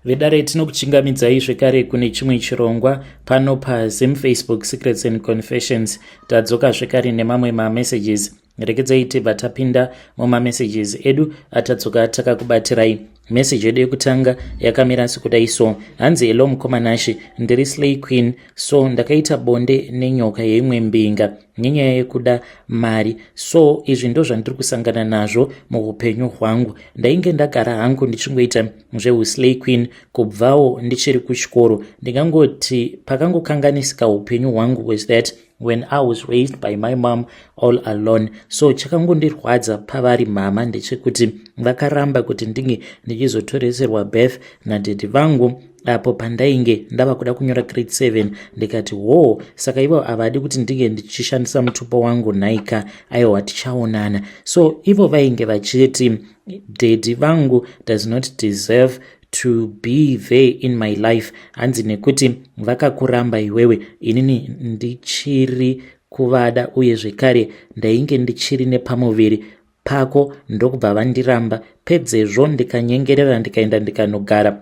Vedare tinokuchingamidzai zvekare kune chimwe chirongwa pano paZim Facebook Secrets and Confessions. Tadzoka zvekare nemamwe mamessages. Rekedzai tibva tapinda mumamessages edu atadzoka takakubatirai. Message yedu yekutanga yakamira sekudai so. Hanzi hello mukomanashi, ndiri Slay Queen. So ndakaita bonde nenyoka yeimwe mbinga nenyaya yekuda mari. So izvi ndo zvandiri kusangana nazvo muupenyu hwangu. Ndainge ndagara hangu ndichingoita zvehuSlay Queen kubvawo ndichiri kuchikoro. Ndingangoti pakangokanganisika upenyu hwangu was that when I was raised by my mom all alone. So chakangondirwadza pavari mama ndechekuti vakaramba kuti ndinge ndichizotoreserwa birth nadhedhi vangu apo pandainge ndava kuda kunyora grade 7. Ndikati saka ivo havadi kuti ndinge ndichishandisa mutupo wangu naika, aiwa tichaonana. So ivo vainge vachiti dhedhi vangu does not deserve to be there in my life. Hanzi nekuti vakakuramba iwewe, inini ndichiri kuvada uye zvekare ndainge ndichiri nepamuviri pako ndokubva vandiramba. Pedzezvo ndikanyengerera ndikaenda ndikanogara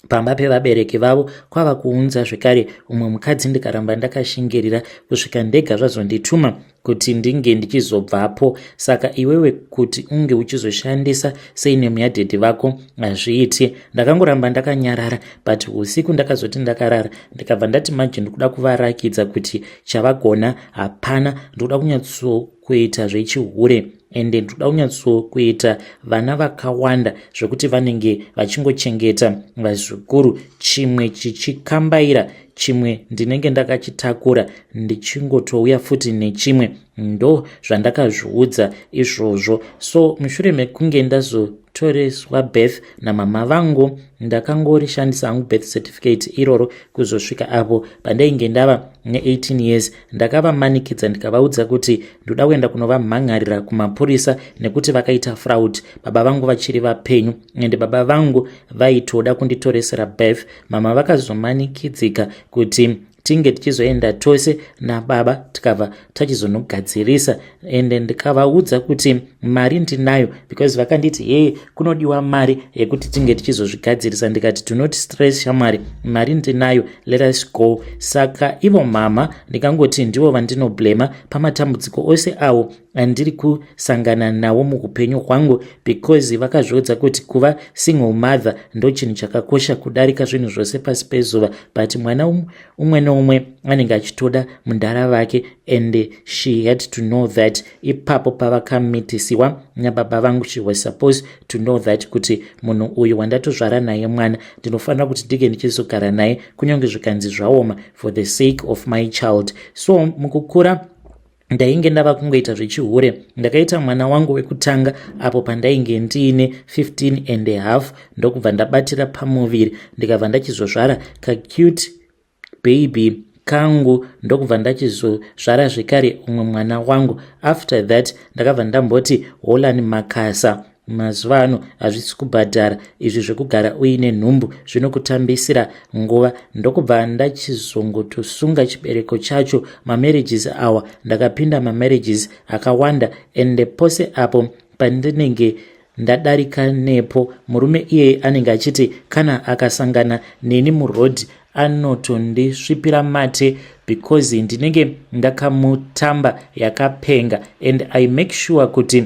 pamba pevabereki vavo kwava kuunza zvekare umwe mukadzi, ndikaramba ndakashingirira kusvika ndega zvazondituma kuti ndinge ndichizobvapo. Saka iwewe kuti unge uchizoshandisa seinemu yadhedhi vako hazviiti. Ndakangoramba ndakanyarara, but usiku ndakazoti ndakarara ndikabva ndati manje ndikuda kuvarakidza kuti chavagona hapana, ndikuda kunyatsokuita zvechihure ende ndikuda kunyatsokuita vana vakawanda zvekuti vanenge vachingochengeta vazukuru, chimwe chichikambaira, chimwe ndinenge ndakachitakura ndichingotouya futi nechimwe. Ndo zvandakazviudza izvozvo. So mushure mekunge ndazotoreswa birth namama vangu, ndakangorishandisa hangu birth certificate iroro kuzosvika apo pandainge ndava ne18 years. Ndakavamanikidza ndikavaudza kuti ndoda kuenda kunovamhan'arira kumapurisa nekuti vakaita fraud, baba vangu vachiri vapenyu ende baba vangu vaitoda kunditoresera birth. Mama vakazomanikidzika kuti tinge tichizoenda tose nababa tikabva tachizonogadzirisa, ende ndikavaudza kuti mari ndinayo, because vakanditi kunodiwa mari yekuti tinge tichizozvigadzirisa. Ndikati do not stress shamwari, mari ndinayo, let us go. Saka ivo mama ndikangoti ndivo vandinoblema pamatambudziko ose awo andiri kusangana nawo muupenyu hwangu, because vakazviudza kuti kuva single mother ndo chinhu chakakosha kudarika zvinhu zvose pasi pezuva, but mwana umwe noumwe anenge achitoda mundara vake, and she had to know that. Ipapo pavakammitisiwa nababa vangu, she was supposed to know that kuti munhu uyu wandatozvara naye mwana ndinofanira kuti ndinge ndichizogara naye kunyange zvikanzi zvaoma for the sake of my child. So mukukura ndainge ndava kungoita zvechihure. Ndakaita mwana wangu wekutanga apo pandainge ndiine 15 and a half, ndokubva ndabatira pamuviri ndikabva ndachizozvara cute baby kangu, ndokubva ndachizozvara zvekare umwe mwana wangu. After that ndakabva ndamboti holani makasa, mazuva ano hazvisi kubhadhara izvi zvekugara uine nhumbu, zvinokutambisira nguva. Ndokubva ndachizongotosunga chibereko chacho. Mamarriages awa ndakapinda mamarriages akawanda, ende pose apo pandinenge ndadarika nepo, murume iye anenge achiti kana akasangana neni murodhi anotondisvipira mate, because ndinenge ndakamutamba yakapenga, and I make sure kuti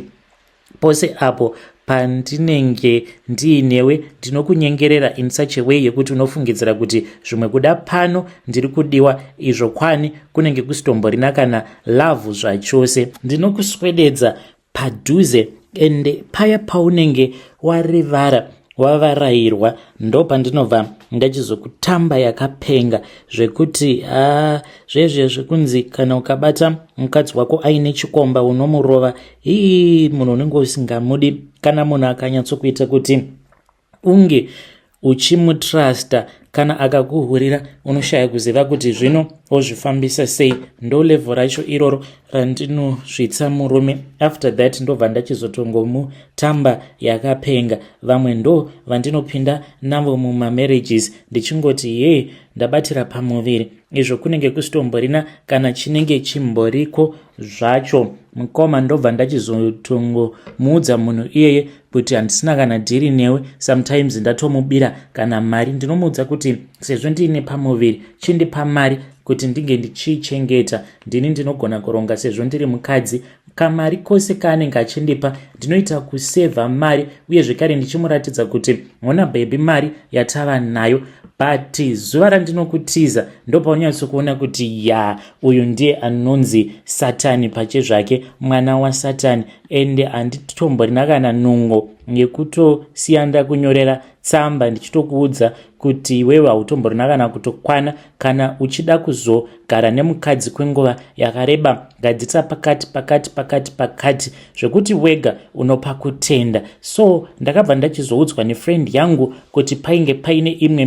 pose apo pandinenge ndiinewe ndinokunyengerera in such a way yekuti unofungidzira kuti zvimwe kuda pano ndiri kudiwa, izvo kwani kunenge kusitomborina kana lavhu zvachose. Ndinokuswededza padhuze, ende paya paunenge warivara wavarayirwa ndo pandinobva ndachizokutamba yakapenga zvekuti zvezve zvekunzi kana ukabata mukadzi wako aine chikomba unomurova. Munhu unenge usingamudi. Kana munhu akanyatsokuita kuti unge uchimutrasta, kana akakuhurira unoshaya kuziva kuti zvino ozvifambisa sei. Ndo level racho iroro randinozvitsa murume. After that ndobva ndachizotongomutamba yakapenga. Vamwe ndo vandinopinda navo mumamarriages ndichingoti ndabatira pamuviri, izvo kunenge kusitomborina kana chinenge chimboriko zvacho. Mukoma ndobva ndachizotongomuudza munhu iyeye but handisina kana dhiri newe. Sometimes ndatomubira kana mari, ndinomuudza kuti sezvo ndiine pamuviri chindipa mari kuti ndinge ndichichengeta, ndini ndinogona kuronga sezvo ndiri mukadzi. Kamari kose kaanenge achindipa ndinoita kusevha mari, uye zvekare ndichimuratidza kuti ona baby mari yatava nayo. But zuva randinokutiza ndopaunyatsikuona kuti uyu ndiye anonzi Satani pachezvake, mwana waSatani. Ende handitomborina kana nungo yekutosiya ndakunyorera tsamba ndichitokuudza kuti iwewe hautomborina kana kutokwana kana uchida kuzogara nemukadzi kwenguva yakareba, ngadzita pakati zvekuti wega unopa kutenda. So ndakabva ndachizoudzwa nefriend yangu kuti painge paine imwe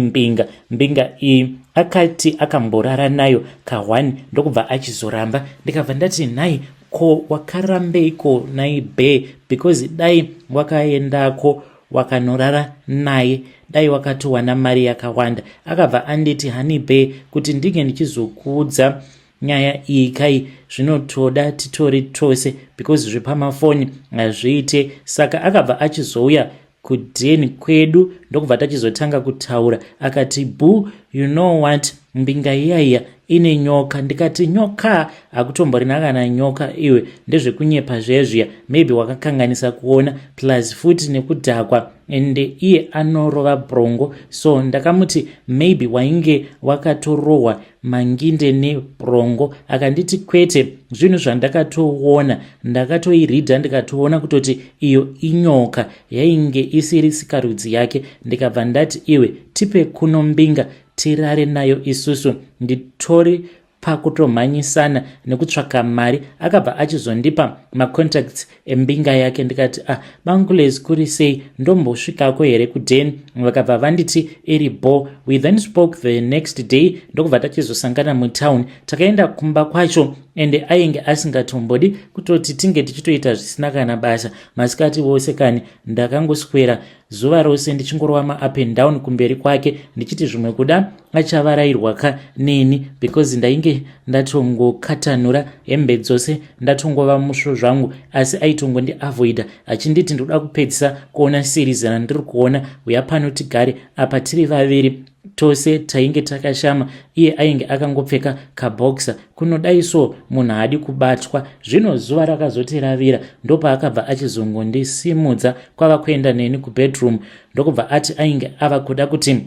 mbinga iyi akati akamborara nayo ka1 ndokubva achizoramba. Ndikabva ndati nhai, ko wakarambeiko nai be, because dai wakaendako wakanorara naye dai wakatowana mari yakawanda. Akabva anditi hani be, kuti ndinge ndichizokuudza nyaya iyi kai zvinotoda titori tose, because zvepamafoni hazviite. Saka akabva achizouya kudheni kwedu ndokubva tachizotanga kutaura. Akati boo, you know what, mbinga iyaiya ine nyoka. Ndikati nyoka? Hakutomborina kana nyoka iwe, ndezvekunyepa zvezviya, maybe wakakanganisa kuona, plus futi nekudhakwa, ende iye anorova brongo. So ndakamuti maybe wainge wakatorohwa manginde nebrongo. Akanditi kwete, zvinhu zvandakatoona ndakatoiridha ndikatoona kutoti iyo inyoka, yainge isiri sikarudzi yake. Ndikabva ndati iwe tipe kuno mbinga tirare nayo isusu, nditori pakutomhanyisana nekutsvaka mari. Akabva achizondipa macontacts embinga yake. Ndikati Bangles kuri sei, ndombosvikako here kudheni? Vakabva vanditi iri bo. We then spoke the next day, ndokubva tachizosangana mutown. Takaenda kumba kwacho, ende ainge asingatombodi kutoti tinge tichitoita zvisina kana basa. Masikati wose kani ndakangoswera zuva rose ndichingorova ma-up and down kumberi kwake, ndichiti zvimwe kuda achavarairwa neni, because ndainge ndatongokatanura hembe dzose, ndatongova musvo zvangu, asi aitongondiavoida achinditi ndoda kupedzisa kuona series randiri kuona, uya pano tigare apa tiri vaviri tose tainge takashama. Iye ainge akangopfeka kaboxer, kunodai so munhu haadi kubatwa. Zvino zuva rakazoti ravira ndopa akabva achizongondisimudza kwava kuenda neni kubedroom, ndokubva ati ainge ava kuda kuti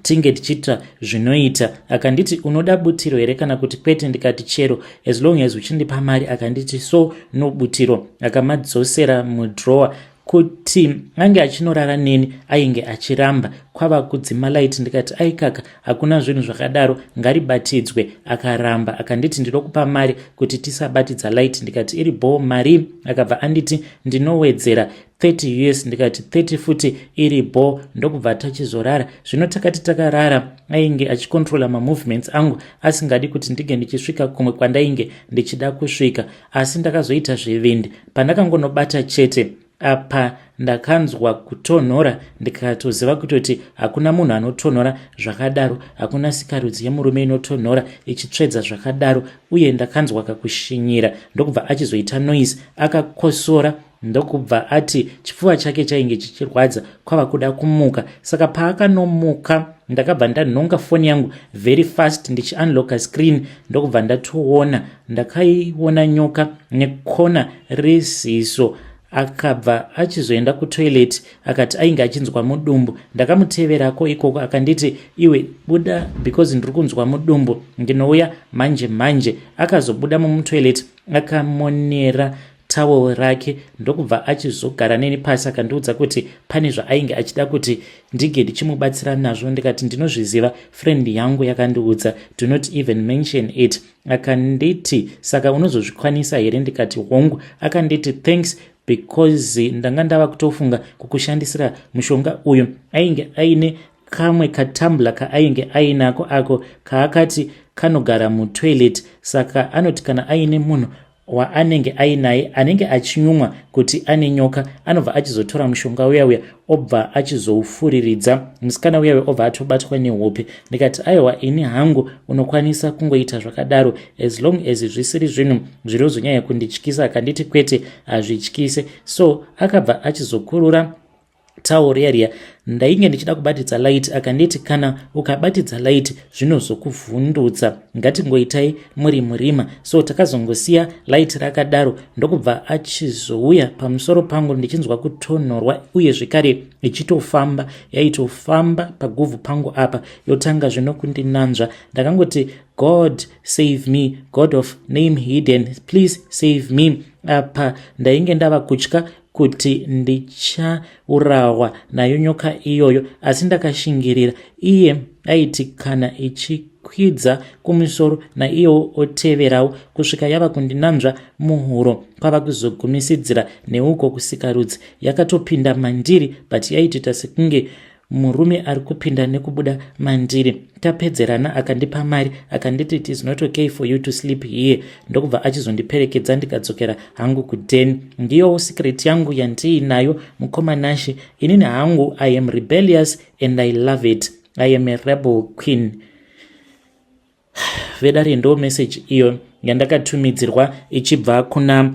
tinge tichiita zvinoita. Akanditi unoda butiro here kana kuti kwete? Ndikati chero, as long as uchindipa mari. Akanditi so no butiro. Akamadzosera mudrower kuti ange achinorara neni ainge achiramba. Kwava kudzima light. Ndikati aikaka hakuna zvinhu zvakadaro, ngaribatidzwe. Akaramba. Akanditi ndinokupa mari kuti tisabatidza light. Ndikati iri bo mari? Akabva anditi ndinowedzera 30 US. Ndikati 30 futi iri bo. Ndokubva tachizorara. Zvino takati takarara, ainge achikontrola mamovements angu, asingadi kuti ndige ndichisvika kumwe kwandainge ndichida kusvika. Asi ndakazoita zvivindi. Pandakangonobata chete apa ndakanzwa kutonhora, ndikatoziva kutoti hakuna munhu anotonhora zvakadaro, hakuna sikarudzi yemurume inotonhora ichitsvedza zvakadaro. Uye ndakanzwa kakushinyira, ndokubva achizoita noise, akakosora, ndokubva ati chipfuva chake chainge chichirwadza, kwava kuda kumuka. Saka paakanomuka ndakabva ndanhonga foni yangu very fast ndichiunlocka screen, ndokubva ndatoona, ndakaiona nyoka nekona reziso. Akabva achizoenda kutoilet, akati ainge achinzwa mudumbu. Ndakamuteverako ikoko, akanditi iwe buda because ndiri kunzwa mudumbu, ndinouya manje. Akazobuda mutoilet, akamonera tawel rake, ndokubva achizogara neni pasi. Akandiudza kuti pane zvaainge achida kuti ndige ndichimubatsira nazvo. Ndikati ndinozviziva, friend yangu yakandiudza, do not even mention it. Akanditi saka unozozvikwanisa here? Ndikati hongu. Akanditi thanks, because ndanga ndava kutofunga kukushandisira mushonga uyu. Ainge aine kamwe katambla kaainge ainako ako kaakati kanogara mutoilet, saka anoti kana aine munhu waanenge ainaye anenge achinyumwa kuti ane nyoka anobva achizotora mushonga uya obva achizoufuriridza musikana uya obva atobatwa nehope. Ndikati aiwa ini hangu unokwanisa kungoita zvakadaro as long as zvisiri zvinhu zvinozonyanya kundityisa. Akanditi kwete, hazvityise. So akabva achizokurura tauro riya ndainge ndichida kubatidza light. Akanditi kana ukabatidza light zvinozokuvhundutsa, ngatingoitai muri murima. So takazongosiya light rakadaro, ndokubva achizouya pamusoro pangu ndichinzwa kutonhorwa uye zvekare ichitofamba. Yaitofamba paguvhu pangu apa yotanga zvino kundinanzva. Ndakangoti God save me, God of name hidden, please save me. Apa ndainge ndava kutya kuti ndichaurawa nayo nyoka iyoyo, asi ndakashingirira. Iye aiti kana ichikwidza kumusoro naiyewo oteverawo kusvika yava kundinanzva muhuro kwava kuzogumisidzira neuko kusikarudzi. Yakatopinda mandiri, but yaitita sekunge murume ari kupinda nekubuda mandiri. Tapedzerana akandipa mari akanditi it is not okay for you to sleep here. Ndokubva achizondiperekedza ndikadzokera hangu kudeni. Ndiyo secret yangu yandiinayo mukomanashi. Inini hangu I am rebellious and I love it. I am a rebel queen. Vedari ndo message iyo yandakatumidzirwa ichibva kuna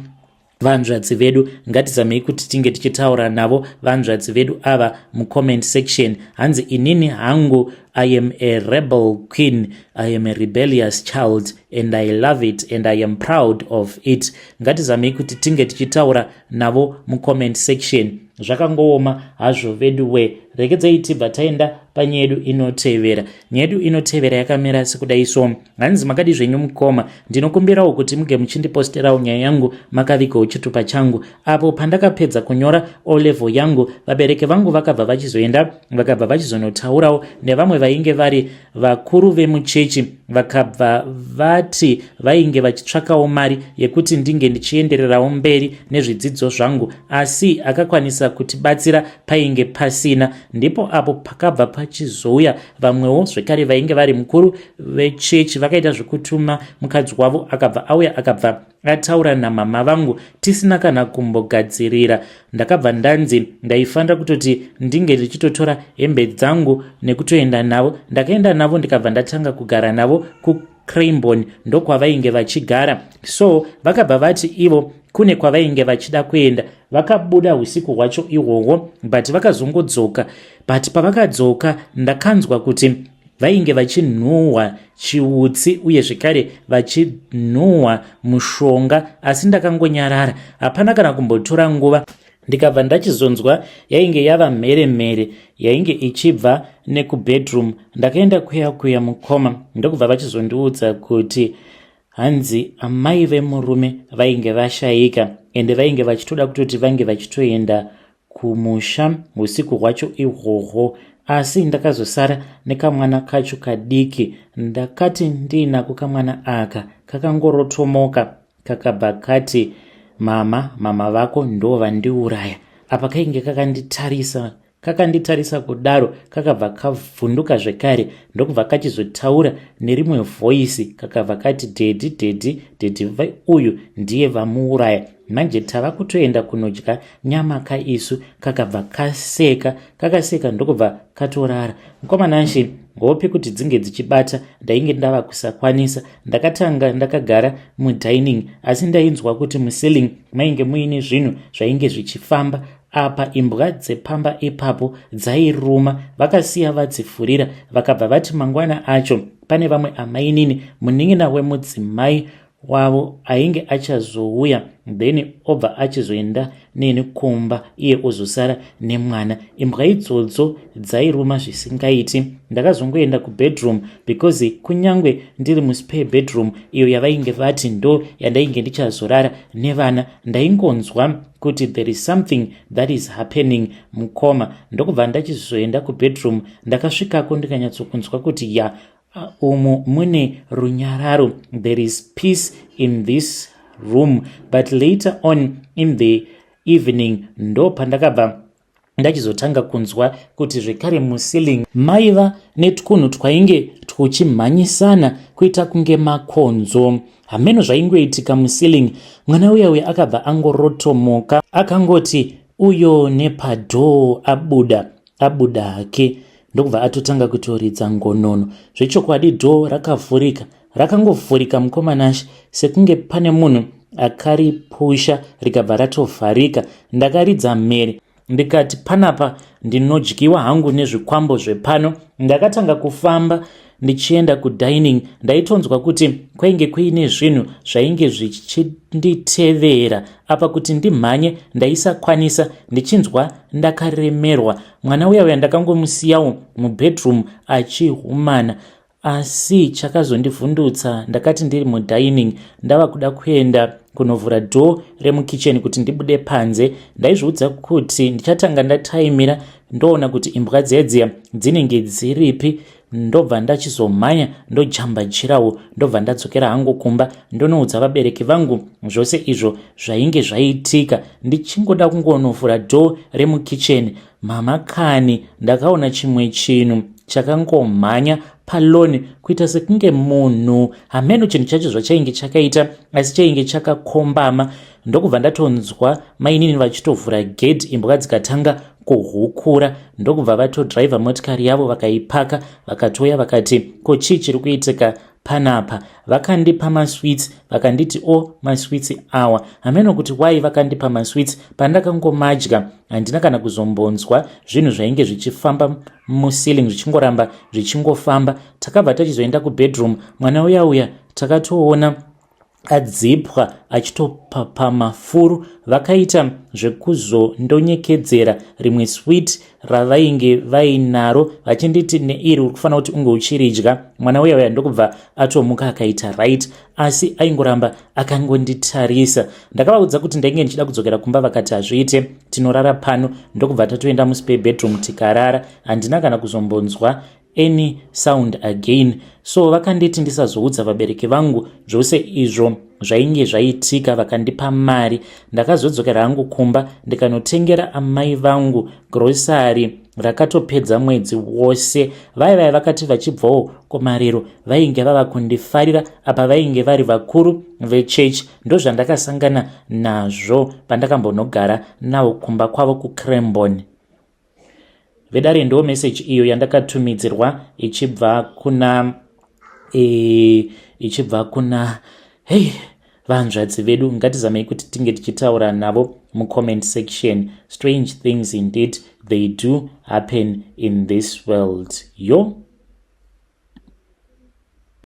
vanzvadzi vedu. Ngatizamei kuti tinge tichitaura navo vanzvadzi vedu ava mucomment section. Hanzi inini hangu I am a rebel queen, I am a rebellious child and I love it and I am proud of it. Ngatizamei kuti tinge tichitaura navo mucomment section. Zvakangooma hazvo vedu we. Regedzai tibva taenda panyedu inotevera. Nyedu inotevera yakamira sekudai so. Hanzi makadi zvenyu mukoma, ndinokumbirawo kuti muge muchindiposterawo nyaya yangu makavikawo chitupa changu. Apo pandakapedza kunyora O level yangu, vabereki vangu vakabva vachizoenda vakabva vachizonotaurawo nevamwe vainge vari vakuru vemuchechi, vakabva vati vainge vachitsvakawo mari yekuti ndinge ndichiendererawo mberi nezvidzidzo zvangu, asi akakwanisa kutibatsira painge pasina. Ndipo apo pakabva pachizouya vamwewo zvekare vainge vari mukuru vechechi, vakaita zvekutuma mukadzi wavo akabva auya akabva ataura namama vangu tisina kana kumbogadzirira. Ndakabva ndanzi ndaifanira kutoti ndinge ndichitotora hembe dzangu nekutoenda navo. Ndakaenda navo ndikabva ndatanga kugara navo kuCranbourne, ndokwavainge vachigara. So vakabva vati ivo kune kwavainge vachida kuenda. Vakabuda usiku hwacho ihwohwo, but vakazongodzoka. But pavakadzoka ndakanzwa kuti vainge vachinhuhwa chiutsi uye zvekare vachinhuhwa mushonga, asi ndakangonyarara, hapana kana kumbotora nguva. Ndikabva ndachizonzwa yainge yava mhere yainge ichibva nekubedroom. Ndakaenda kuya mukoma, ndokubva vachizondiudza kuti hanzi amai vemurume vainge vashayika ende vainge vachitoda kutoti vange vachitoenda kumusha usiku hwacho ihwohwo. Asi ndakazosara nekamwana kacho kadiki. Ndakati ndinako kamwana aka kakangorotomoka kakabva kati mama vako ndo vandiuraya. Apa kainge kakanditarisa kudaro kakabva kavhunduka zvekare, ndokubva kachizotaura nerimwe voice kakabva kati dedi uyu ndiye vamuuraya. Manje tava kutoenda kunodya nyama kaisu. Kakabva kakaseka ndokubva katorara. Mukomanashi hope kuti dzinge dzichibata ndainge ndava kusakwanisa. Ndakatanga ndakagara mudining, asi ndainzwa kuti muceiling mainge muine zvinhu zvainge zvichifamba. Apa imbwa dzepamba ipapo dzairuma, vakasiya vadzifurira. Vakabva vati mangwana acho pane vamwe amainini munin'ina wemudzimai wavo ainge achazouya, then obva achizoenda neni kumba iye ozosara nemwana. Imbwa idzodzo dzairuma zvisingaiti. Ndakazongoenda kubedroom because kunyangwe ndiri muspare bedroom iyo yavainge vati ndo yandainge ndichazorara nevana, ndaingonzwa kuti there is something that is happening mukoma. Ndokubva ndachizoenda kubedroom. Ndakasvikako ndikanyatsokunzwa kuti umu mune runyararo, there is peace in this room. But later on in the evening ndo pandakabva ndachizotanga kunzwa kuti zvekare muceiling maiva netwunhu twainge tuchimhanyisana kuita kunge makonzo. Hameno zvaingoitika muceiling, mwana uya akabva angorotomoka akangoti uyo nepadhoo abuda hake, ndokubva atotanga kutoridza ngonono. Zvechokwadi dhoo rakavhurika, rakangofurika mukomanashi sekunge pane munhu akaripusha rikabva ratovharika. Ndakaridza mhere ndikati panapa ndinodyiwa hangu nezvikwambo zvepano. Ndakatanga kufamba ndichienda kudining. Ndaitonzwa kuti kwainge kuine zvinhu zvainge zvichinditevera apa kuti ndimhanye ndaisakwanisa, ndichinzwa ndakaremerwa. Mwana uya ndakangomusiyawo mubedroom achihumana, asi chakazondivhundutsa ndakati ndiri mudining ndava kuda kuenda kunovhura dhoo remukicheni kuti ndibude panze. Ndaizviudza kuti ndichatanga ndataimira ndoona kuti imbwa dziya dzinenge dziripi, ndobva ndachizomhanya ndojamba jirawo, ndobva ndadzokera hangu kumba ndonoudza vabereki vangu zvose izvo zvainge zvaitika. Ndichingoda kungonovhura dhoo remukicheni, mama kani ndakaona chimwe chinhu chakangomhanya paloni kuita sekunge munhu. Hameno chinhu chacho zvachainge chakaita, asi chainge chakakombama. Ndokubva ndatonzwa mainini vachitovhura gate, imbwa dzikatanga kuhukura. Ndokubva vatodhiraivha motikari yavo vakaipaka vakatoya vakati ko chii chiri kuitika panapa. Vakandipa maswits vakanditi maswits awa. Hameno kuti wai vakandipa maswits, pandakangomadya handina kana kuzombonzwa zvinhu zvainge zvichifamba muceiling zvichingoramba zvichingofamba. Takabva tachizoenda kubedroom, mwana uya takatoona adzipwa achitopapa mafuru. Vakaita zvekuzondonyekedzera rimwe sweet ravainge vainaro vachinditi neiri uri kufanira kuti unge uchiridya. Mwana uya ndokubva atomuka akaita right, asi aingoramba akangonditarisa. Ndakavaudza kuti ndainge ndichida kudzokera kumba, vakati hazviite, tinorara pano. Ndokubva tatoenda muspare bedroom tikarara. Handina kana kuzombonzwa any sound again. So vakanditi ndisazoudza vabereki vangu zvose izvo zvainge zvaitika, vakandipa mari. Ndakazodzokera hangu kumba ndikanotengera amai vangu grocery rakatopedza mwedzi wose. Vai vakati vachibvawo kumarero vainge vava kundifarira apa vainge vari vakuru vechechi. Ndozvandakasangana nazvo pandakambonogara navo kumba kwavo kuCrambon. Vedare ndo message iyo yandakatumidzirwa ichibva kuna vanzvadzi vedu. Ngatizamei kuti tinge tichitaura navo mucomment section. Strange things indeed they do happen in this world. Yo.